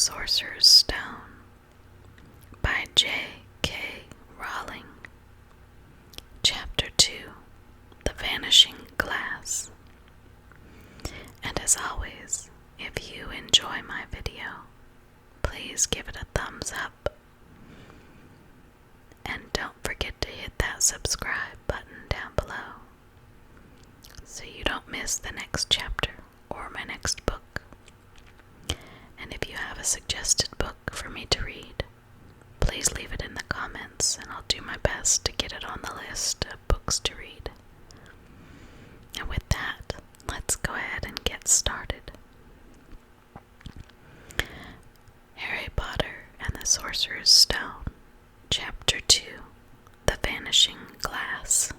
Sorcerer's Stone by J.K. Rowling. Chapter 2, The Vanishing Glass. And as always, if you enjoy my video, please give it a thumbs up. And don't forget to hit that subscribe button down below so you don't miss the next chapter or my next book. And if you have a suggested book for me to read, please leave it in the comments and I'll do my best to get it on the list of books to read. And with that, let's go ahead and get started. Harry Potter and the Sorcerer's Stone, Chapter 2, The Vanishing Glass.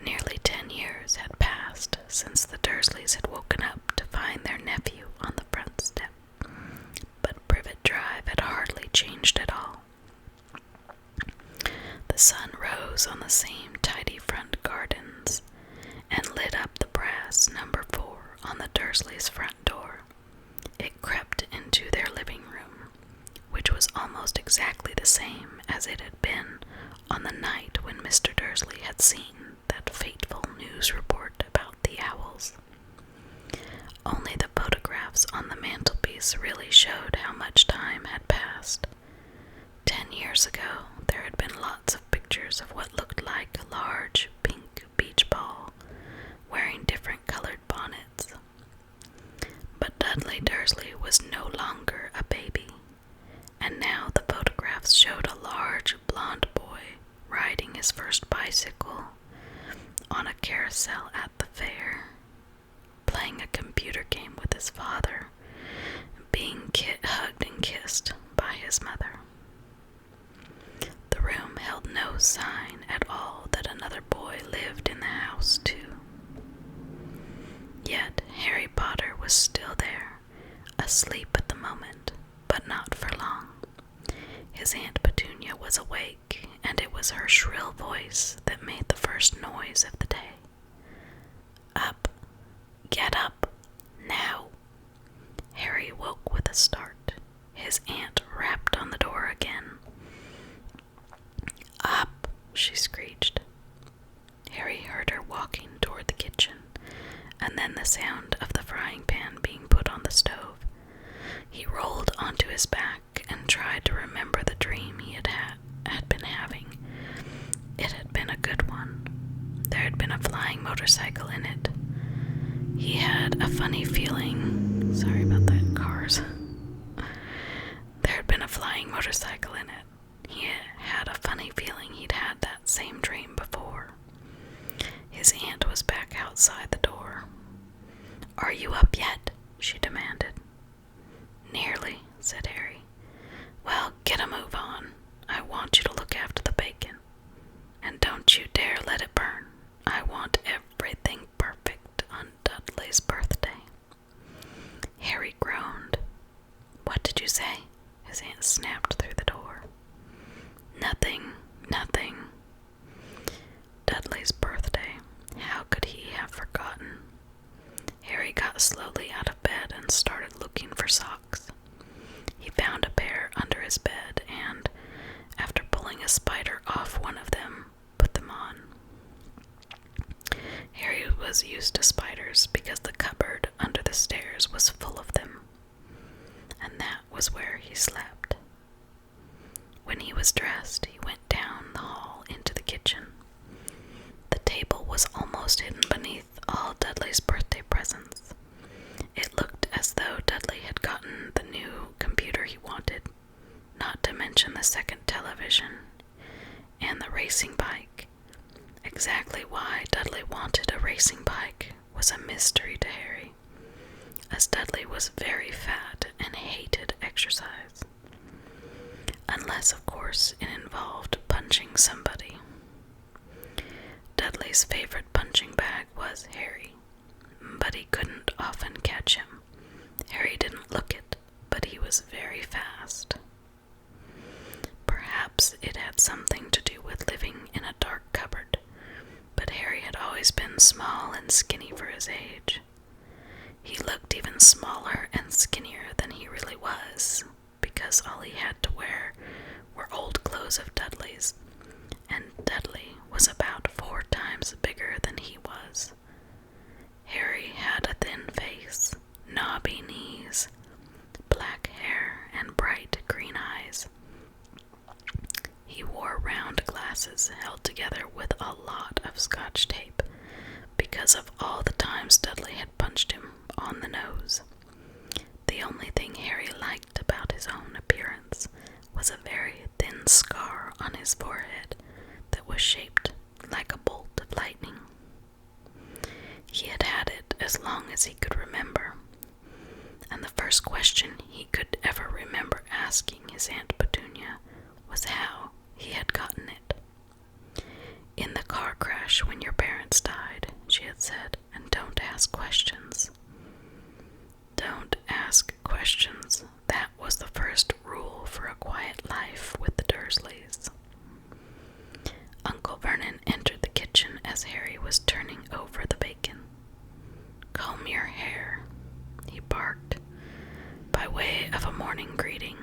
Nearly 10 years had passed since the Dursleys had woken up to find their nephew on the front step, but Privet Drive had hardly changed at all. The sun rose on the same tidy front gardens and lit up the brass number 4 on the Dursleys' front door. It crept into their living room, which was almost exactly the same as it had been on the night when Mr. Dursley had seen that fateful news report about the owls. Only the photographs on the mantelpiece really showed how much time had passed. 10 years ago, there had been lots of pictures of what looked like a large pink beach ball, wearing different colored bonnets. But Dudley Dursley was no longer a baby, and now the photographs showed a large blond boy riding his first bicycle on a carousel at the fair, playing a computer game with his father, being hugged and kissed by his mother. The room held no sign at all that another boy lived in the house too. Yet Harry Potter was still there, asleep at the moment, but not for long. His Aunt Petunia was awake, and it was her shrill voice that made the first noise of the day. Up! Get up! Now! Harry woke with a start. His aunt rapped on the door again. Up! She screeched. Harry heard her walking toward the kitchen, and then the sound of the frying pan being put on the stove. He rolled onto his back and tried to remember the dream he had been having. It had been a good one. There had been a flying motorcycle in it. He had a funny feeling. Sorry about that, cars. There had been a flying motorcycle in it. He had a funny feeling he'd had that same dream before. His aunt was back outside the door. Are you up yet? She demanded. Nearly, said Harry. Well, get a move on. I want you to look after the bacon. And don't you dare let it burn. I want everything perfect on Dudley's birthday. Harry groaned. What did you say? His aunt snapped through the door. Nothing. Dudley's birthday. How could he have forgotten? Harry got slowly out of bed and started looking for socks. He found a pair under his bed and, after pulling a spider off one of them, put them on. Harry was used to spiders because the cupboard under the stairs was full of them, and that was where he slept. When he was dressed, he went down the hall into the kitchen. The table was almost hidden beneath all Dudley's birthday presents. It looked as though Dudley had gotten the new computer he wanted, not to mention the second television and the racing bike. Exactly why Dudley wanted a racing bike was a mystery to Harry, as Dudley was very fat and hated exercise. Unless, of course, it involved punching somebody. Dudley's favorite punching bag was Harry, but he couldn't often catch him. Harry didn't look it, but he was very fast. Perhaps it had something to do with living in a dark cupboard, but Harry had always been small and skinny for his age. He looked even smaller and skinnier than he really was, because all he had to wear were old clothes of Dudley's, and Dudley was about 4 times bigger than he was. Harry had a thin face, knobby knees, black hair, and bright green eyes. He wore round glasses held together with a lot of Scotch tape because of all the times Dudley had punched him on the nose. The only thing Harry liked about his own appearance was a very thin scar on his forehead that was shaped like a bolt of lightning. He had had it as long as he could remember, and the first question he could ever remember asking his Aunt Petunia was how he had gotten it. "In the car crash when your parents died," she had said, "and don't ask questions." Don't ask questions. That was the first rule for a quiet life with the Dursleys. Uncle Vernon entered the kitchen as Harry was turning over the bacon. "Comb your hair," he barked, by way of a morning greeting.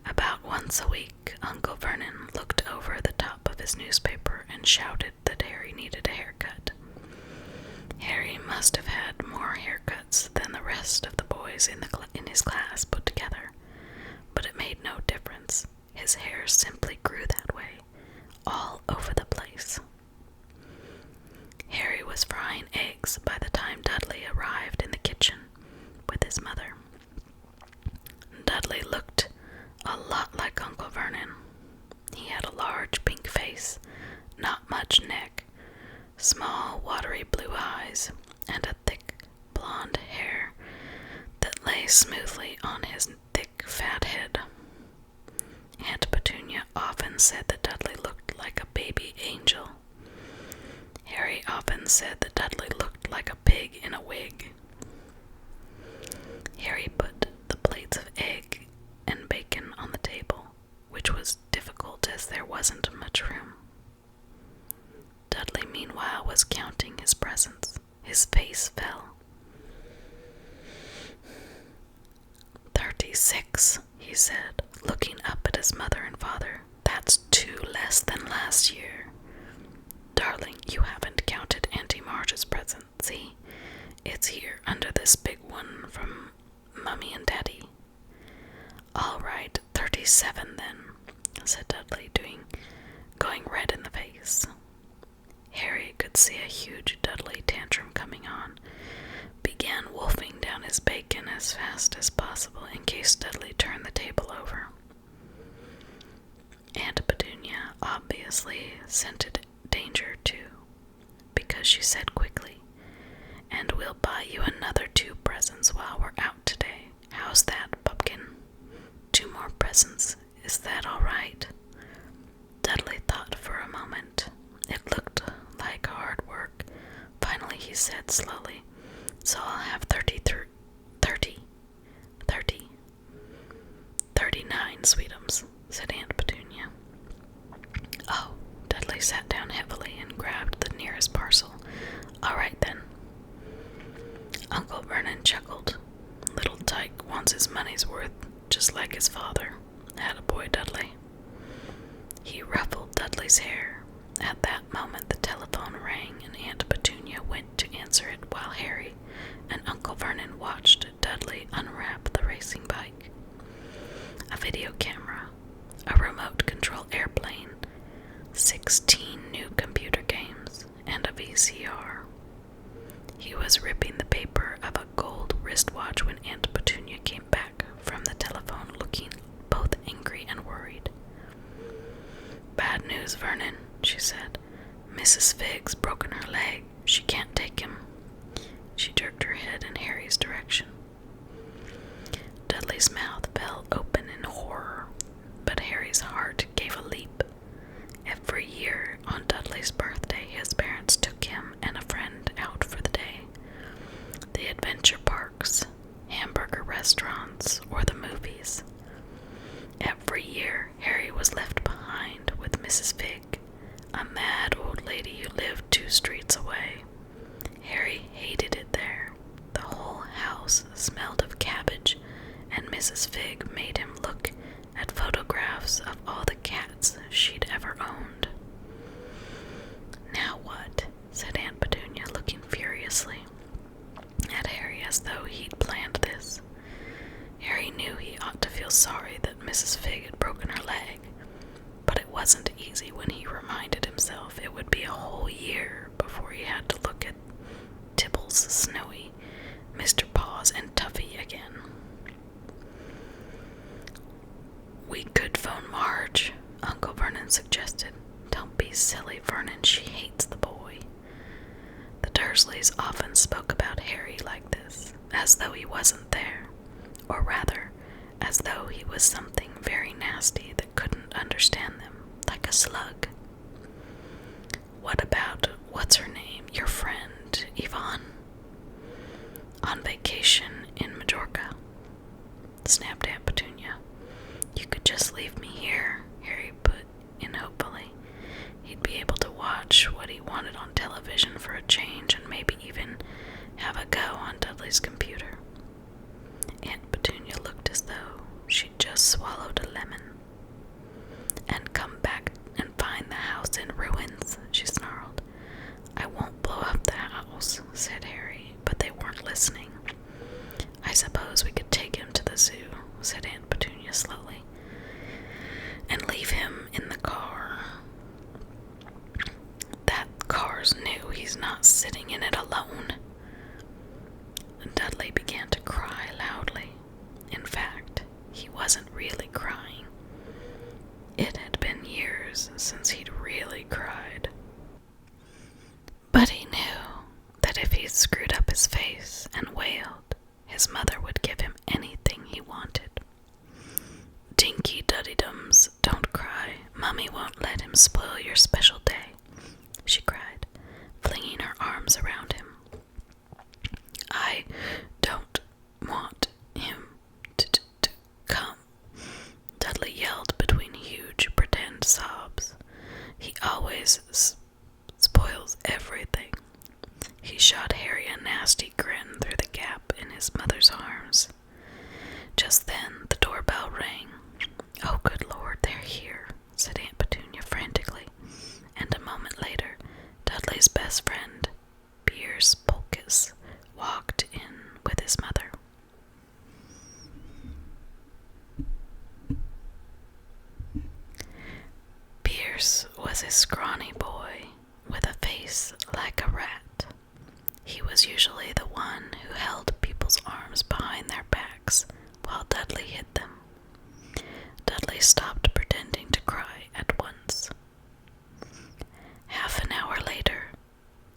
About once a week, Uncle Vernon looked over the top of his newspaper and shouted that Harry needed a haircut. Harry must have had more haircuts than the rest of the boys in his class put together, but it made no difference. His hair simply grew that way, all over the place. Harry was frying eggs by the time Dudley arrived in the kitchen with his mother. Dudley looked a lot like Uncle Vernon. He had a large pink face, not much neck, small watery blue eyes, and a thick blonde hair that lay smoothly on his thick fat head. Aunt Petunia often said that Dudley looked like a baby angel. Harry often said that Dudley looked like a pig in a wig. Harry put the plates of egg and bacon on the table, which was difficult as there wasn't much room. Dudley, meanwhile, was counting his presents. His face fell. 36, he said, looking up at his mother and father. "That's 2 less than last year. Darling, you haven't counted Auntie Marge's present. See, it's here under this big one from Mummy and Daddy." "All right, 37 then," said Dudley, going red in the face. Harry could see a huge Dudley tantrum coming on, began wolfing down his bacon as fast as possible in case Dudley turned the table over. Aunt Petunia obviously scented danger too, because she said quickly, "And we'll buy you another 2 presents while we're out today. How's that, Pumpkin? 2 more presents, is that all right?" Dudley thought for a moment. It looked like hard work. Finally he said slowly, "So I'll have 39 sweetums," said Aunt Petunia. "Oh," Dudley sat down heavily and grabbed the nearest parcel. "All right then." Uncle Vernon chuckled. "Little Tyke wants his money's worth, just like his father. Attaboy, Dudley." He ruffled Dudley's hair. At that moment the telephone rang and Aunt Petunia went to answer it while Harry and Uncle Vernon watched Dudley unwrap the racing bike. A video camera, a remote control airplane, 16 new computer games, and a VCR. He was ripping the paper of a gold wristwatch when Aunt Petunia came back from the telephone looking both angry and worried. "Bad news, Vernon," she said. "Mrs. Figg's broken her leg. She can't take him." She jerked her head in Harry's direction. Dudley's mouth fell open in horror, but Harry's heart gave a leap. Every year on Dudley's birthday, his parents took him and a friend out for the day. The adventure parks, hamburger restaurants, or the movies. Every year, Harry was left behind with Mrs. Figg, a mad old lady who lived 2 streets away. Mrs. Fig made him look at photographs of all the cats she'd ever owned. "Now what?" said Aunt Petunia, looking furiously at Harry as though he'd planned this. Harry knew he ought to feel sorry that Mrs. Fig had broken her leg, but it wasn't easy when he reminded himself it would be a whole year before he had to look at Tibbles, Snowy, Mr. Paws, and Tuffy again. "We could phone Marge," Uncle Vernon suggested. "Don't be silly, Vernon. She hates the boy." The Dursleys often spoke about Harry like this, as though he wasn't there, or rather, as though he was something very nasty that couldn't understand them, like a slug. "What about, what's her name, your friend, Yvonne?" "On vacation in Majorca," snapped Aunt Petunia. "You could just leave me here," Harry put in hopefully. He'd be able to watch what he wanted on television for a change and maybe even have a go on Dudley's computer. Aunt Petunia looked as though she'd just swallowed a lemon. "And come back and find the house in ruins," she snarled. "I won't blow up the house," said Harry, but they weren't listening. "I suppose we could take him to the zoo," said Aunt Petunia slowly, "and leave him in the car. That car's new. He's not sitting in it alone." Dudley began to cry loudly. In fact, he wasn't really crying. It had been years since he'd really cried. But he knew that if he screwed up his face and wailed, his mother would give him anything he wanted. "Dinky Duddydums, don't cry. Mummy won't let him spoil your special day," she cried, flinging her arms around him. "I don't want him to come," Dudley yelled between huge pretend sobs. "He always spoils everything." He shot Harry a nasty grin through the gap in his mother's arms. Just then the doorbell rang. "Oh, good Lord, they're here," said Aunt Petunia frantically, and a moment later, Dudley's best friend, Pierce Polkiss, walked in with his mother. Pierce was a scrawny boy with a face like a rat. He was usually the one who held people's arms behind their backs while Dudley hid them. Dudley stopped pretending to cry at once. Half an hour later,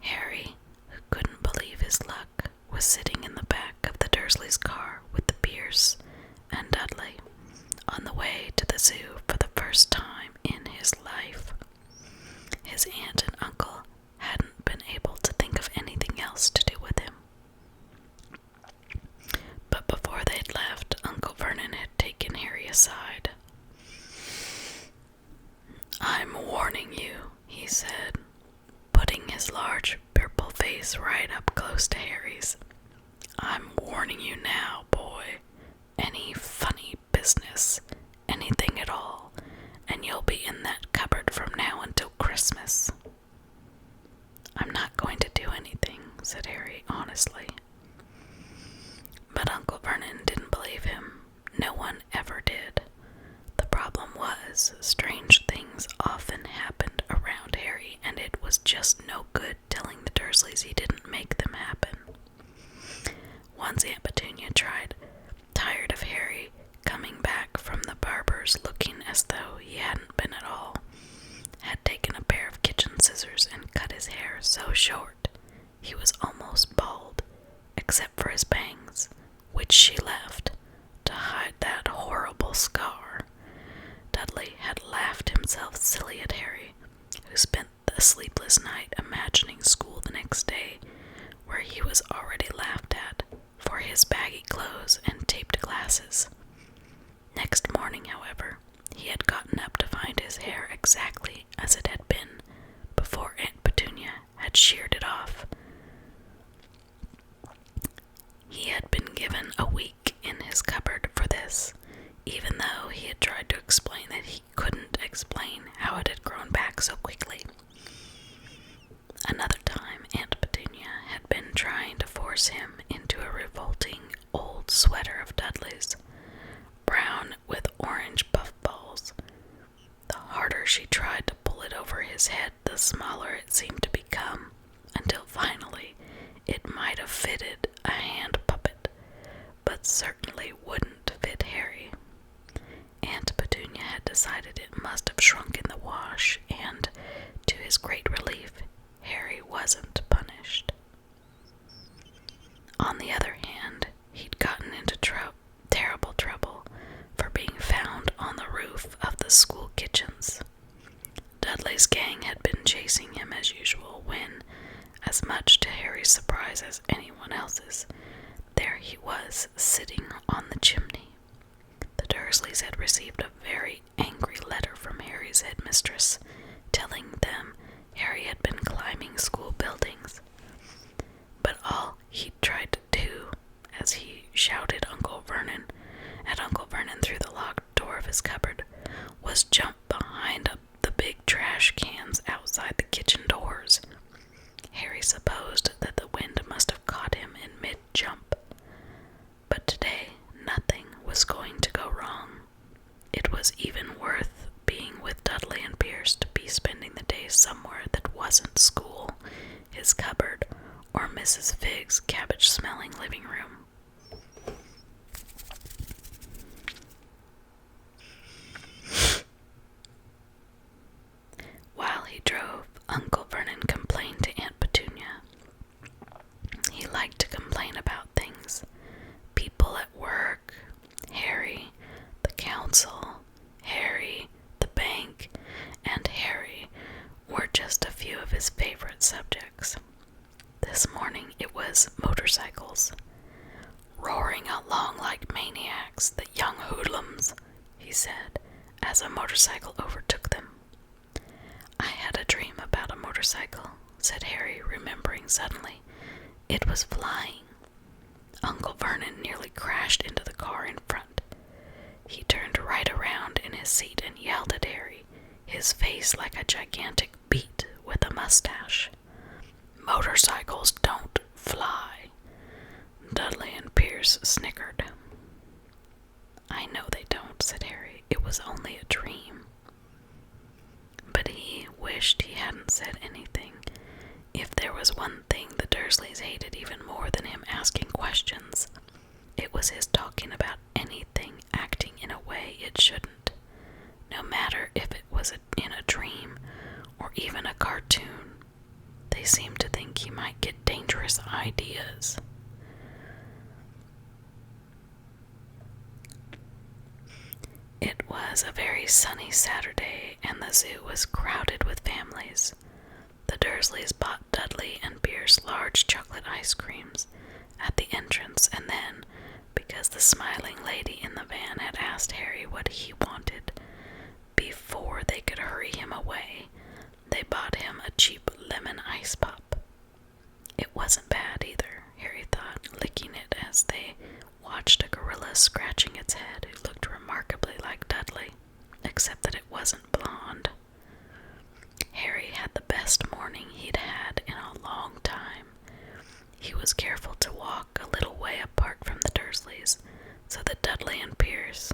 Harry, who couldn't believe his luck, was sitting in the back of the Dursleys' car with the Pierce and Dudley, on the way to the zoo for the first time in his life. His aunt and uncle hadn't been able to think of anything else to do with him. But before they'd left, Uncle Vernon had taken Harry aside. "I'm warning you," he said, putting his large purple face right up close to Harry's. "I'm warning you now, boy. Any funny business, anything at all, and you'll be in that cupboard from now until Christmas." "I'm not going to do anything," said Harry honestly. But Uncle Vernon didn't believe him. No one ever did. The problem was, strange things often happened around Harry, and it was just no good telling the Dursleys he didn't make them happen. Once Aunt Petunia tired of Harry coming back from the barber's looking as though he hadn't been at all, had taken a pair of kitchen scissors and cut his hair so short he was almost bald, except for his bangs, which she left to hide that horrible scar. Dudley had laughed himself silly at Harry, who spent the sleepless night imagining school the next day, where he was already laughed at for his baggy clothes and taped glasses. Next morning, however, he had gotten up to find his hair exactly as it had been before Aunt Petunia had sheared it off. He had been given a week in his cupboard for this. the smaller it seemed to become, until finally it might have fitted a hand puppet, but certainly wouldn't fit Harry. Aunt Petunia had decided it must have shrunk in the wash, and, to his great relief, Harry wasn't punished. On the other hand, he'd gotten into terrible trouble for being found on the roof of the school kitchens. Dudley's gang had been chasing him as usual when, as much to Harry's surprise as anyone else's, there he was sitting on the chimney. The Dursleys had received a very angry letter from Harry's headmistress, telling them Harry had been climbing school buildings. But all he tried to do, as he shouted at Uncle Vernon through the locked door of his cupboard, was jump behind the big trash cans outside the kitchen doors. Harry supposed that the wind must have caught him in mid-jump. But today, nothing was going to go wrong. It was even worth being with Dudley and Pierce to be spending the day somewhere that wasn't school, his cupboard, or Mrs. Figg's cabbage-smelling living room. While he drove, Uncle Vernon complained to Aunt Petunia. He liked to complain about things. People at work, Harry, the council, Harry, the bank, and Harry were just a few of his favorite subjects. This morning it was motorcycles. "Roaring along like maniacs, the young hoodlums," he said, as a motorcycle overtook them. "I had a dream about a motorcycle," said Harry, remembering suddenly. "It was flying." Uncle Vernon nearly crashed into the car in front. He turned right around in his seat and yelled at Harry, his face like a gigantic beet with a mustache. "Motorcycles don't fly." Dudley and Pierce snickered. "I know they don't," said Harry. "It was only a dream." But he wished he hadn't said anything. If there was one thing the Dursleys hated even more than him asking questions, it was his talking about anything acting in a way it shouldn't, no matter if it was in a dream or even a cartoon. They seemed to think he might get dangerous ideas. It was a very sunny Saturday, and the zoo was crowded with families. The Dursleys bought Dudley and Pierce large chocolate ice creams at the entrance, and then, because the smiling lady in the van had asked Harry what he wanted, before they could hurry him away, they bought him a cheap lemon ice pop. It wasn't bad either, Harry thought, licking it as they watched a gorilla scratching its head who looked remarkably like Dudley, except that it wasn't blonde. Harry had the best morning he'd had in a long time. He was careful to walk a little way apart from the Dursleys, so that Dudley and Pierce,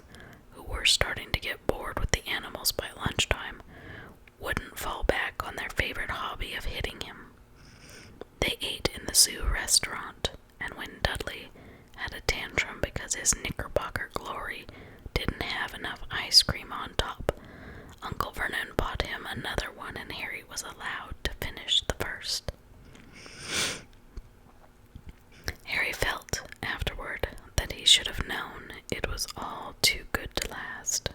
who were starting to get bored with the animals by lunchtime, wouldn't fall back on their favorite hobby of hitting him. They ate in the zoo restaurant, and when Dudley had a tantrum because his Knickerbocker glory didn't have enough ice cream on top, Uncle Vernon bought him another one, and Harry was allowed to finish the first. Harry felt afterward that he should have known it was all too good to last.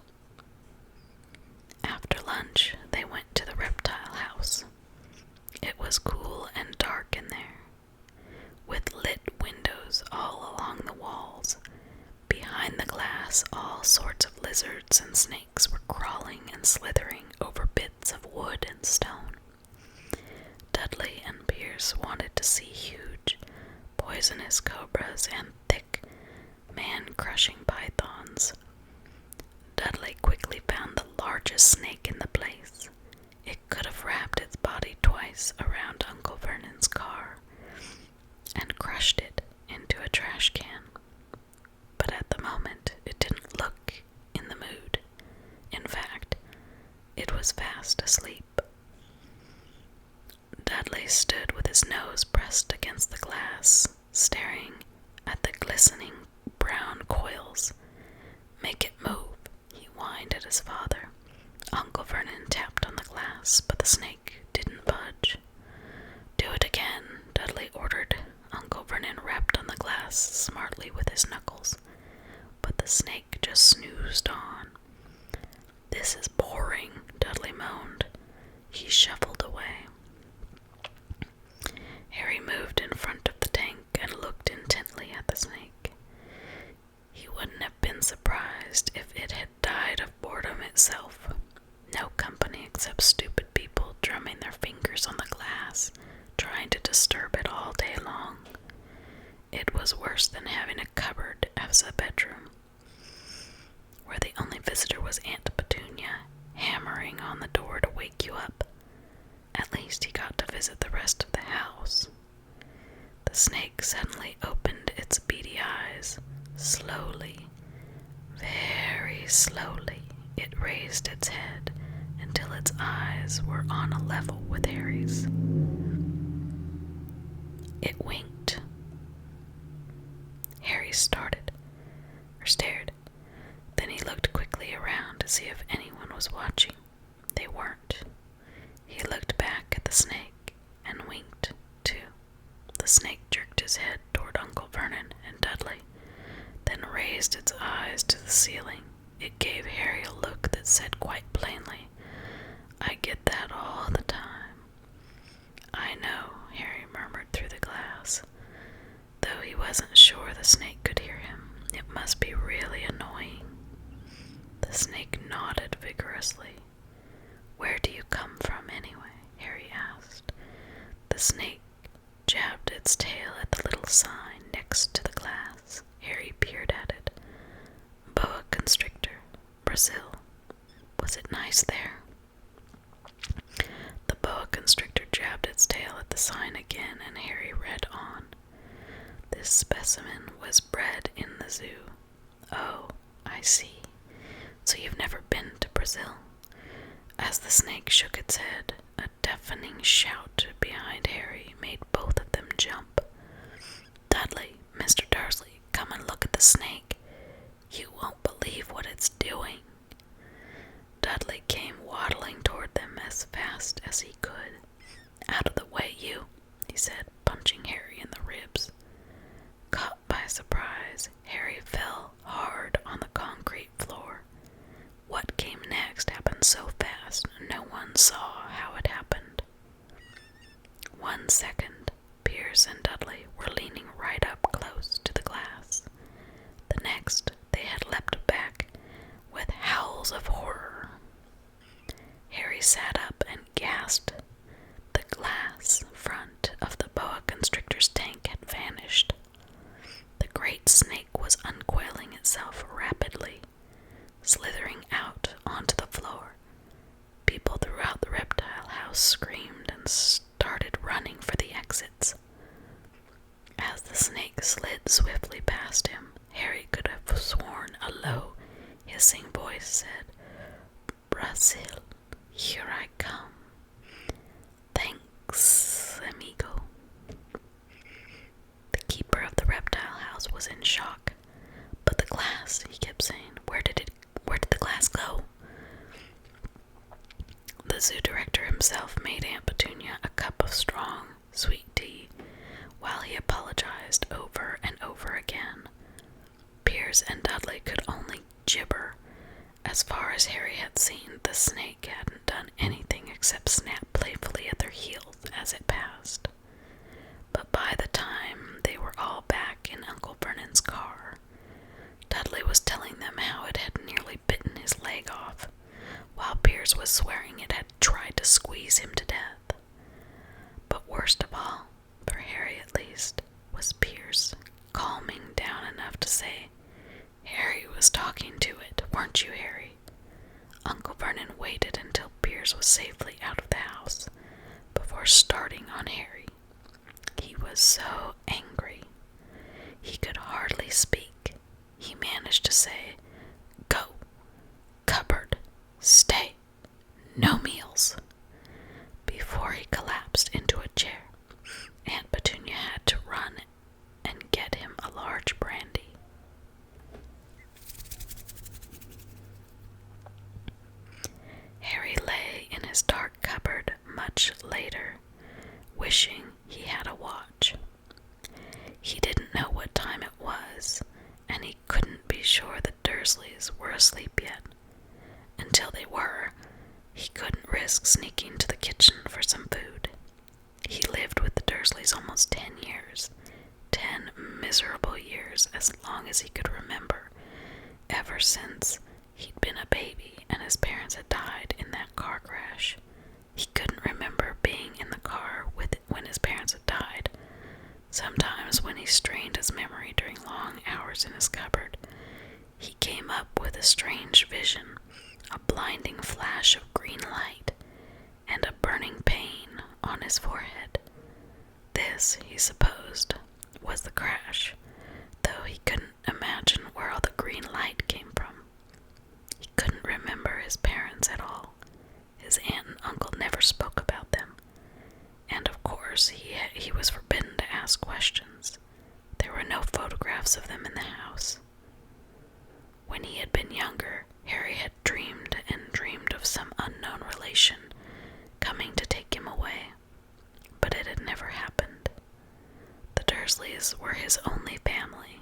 After lunch, they went to the reptile house. It was cool and dark in there, with lit windows all along the walls. Behind the glass, all sorts of lizards and snakes were crawling and slithering over bits of wood and stone. Dudley and Pierce wanted to see huge, poisonous cobras and thick, man-crushing pythons. Dudley quickly found the largest snake in the place. It could have wrapped its body twice around Uncle Vernon's car and crushed it into a trash can. But at the moment, it didn't look in the mood. In fact, it was fast asleep. glass smartly with his knuckles, but the snake just snoozed on. "This is boring," Dudley moaned. He shuffled away. Harry moved in front of the tank and looked intently at the snake. He wouldn't have been surprised if it had died of boredom itself. No company except stupid people drumming their fingers on the glass, trying to disturb it all day long. It was worse than having a cupboard as a bedroom, where the only visitor was Aunt Petunia, hammering on the door to wake you up. At least he got to visit the rest of the house. The snake suddenly opened its beady eyes. Slowly, very slowly, it raised its head until its eyes were on a level with Harry's. It winked. Harry stared. Then he looked quickly around to see if anyone was watching. They weren't. He looked back at the snake and winked, too. The snake jerked his head toward Uncle Vernon and Dudley, then raised its eyes to the ceiling. It gave Harry a look that said quite plainly, "I get that all the time." "I know," Harry murmured through the glass, though he wasn't sure the snake could hear him. It must be really annoying. The snake nodded vigorously. "Where do you come from, anyway?" Harry asked. The snake jabbed its tail at the little sign next to the glass. Harry peered at it. "Boa constrictor, Brazil. Was it nice there?" The boa constrictor jabbed its tail at the sign again, and Harry read on. "This specimen was bred in the zoo." "Oh, I see. So you've never been to Brazil?" As the snake shook its head, a deafening shout behind Harry made both of them jump. "Dudley, Mr. Dursley, come and look at the snake. You won't believe what it's doing." Dudley came waddling toward them as fast as he could. "Out of the way, you," he said, punching Harry in the ribs. Caught by surprise, Harry fell hard on the concrete floor. What came next happened so fast, no one saw how it happened. 1 second, Pierce and Dudley were leaning right up close to the glass. The next, they had leapt back with howls of horror. Harry sat up and gasped. The glass front of the boa constrictor's tank had vanished. The great snake was uncoiling itself rapidly, slithering out onto the floor. People throughout the reptile house screamed and started running for the exits. As the snake slid swiftly past him, Harry could have sworn a low, hissing voice said, "Brazil, here I come. Thanks, amigo." The keeper of the reptile house was in shock. "But the glass," he kept saying. Where did the glass go?" The zoo director himself made Aunt Petunia a cup of strong, sweet tea, while he apologized over and over again. Pierce and Dudley could only gibber. As far as Harry had seen, the snake hadn't done anything except snap playfully at their heels as it passed. But by the time they were all back in Uncle Vernon's car, Dudley was telling them how it had nearly bitten his leg off, while Pierce was swearing it had tried to squeeze him to death. But worst of all, for Harry at least, was Pierce, calming down enough to say, "Harry was talking to it, weren't you, Harry?" Uncle Vernon waited until Pierce was safely out of the house before starting on Harry. He was so angry. He could hardly speak. He managed to say, "Go. Cupboard. Stay. No meals," before he collapsed into a chair. Aunt Petunia had to run and get him a large brandy. Harry lay in his dark cupboard much later, wishing he had a watch. He didn't know what time Dursleys were asleep yet. Until they were, he couldn't risk sneaking to the kitchen for some food. He lived with the Dursleys almost 10 years. 10 miserable years, as long as he could remember, ever since he'd been a baby and his parents had died in that car crash. He couldn't remember being in the car when his parents had died. Sometimes when he strained his memory during long hours in his cupboard, he came up with a strange vision, a blinding flash of green light, and a burning pain on his forehead. This, he supposed, was the crash, though he couldn't imagine where all the green light came from. He couldn't remember his parents at all. His aunt and uncle never spoke about them, and of course he was forbidden to ask questions. There were no photographs of them in the house. When he had been younger, Harry had dreamed and dreamed of some unknown relation coming to take him away, but it had never happened. The Dursleys were his only family,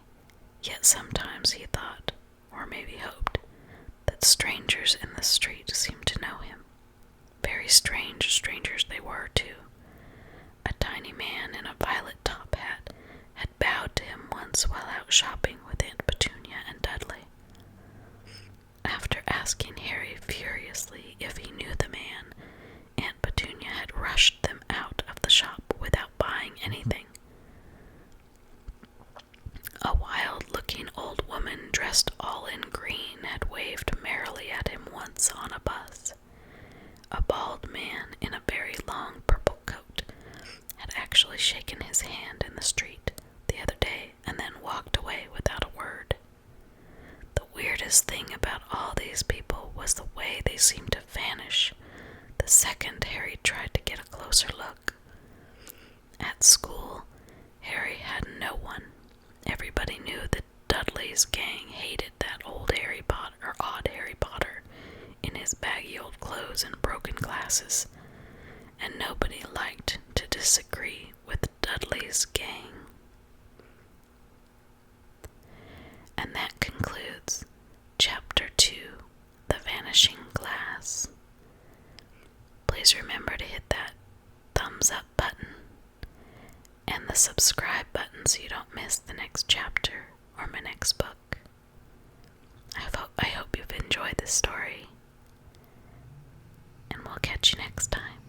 yet sometimes he thought, or maybe hoped, that strangers in the street seemed to know him. Very strange strangers they were, too. A tiny man in a violet top hat had bowed to him once while out shopping with Aunt Petunia and Dudley. After asking Harry furiously if he knew the man, Aunt Petunia had rushed them out of the shop without buying anything. A wild-looking old woman dressed all in green had waved merrily at him once on a bus. A bald man in a very long purple coat had actually shaken his hand in the street the other day and then walked away without a word. The weirdest thing about all these people was the way they seemed to vanish the second Harry tried to get a closer look. At school, Harry had no one. Everybody knew that Dudley's gang hated that odd Harry Potter in his baggy old clothes and broken glasses, and nobody liked to disagree with Dudley's gang. And that concludes Chapter 2, The Vanishing Glass. Please remember to hit that thumbs up button and the subscribe button so you don't miss the next chapter or my next book. I hope you've enjoyed this story, and we'll catch you next time.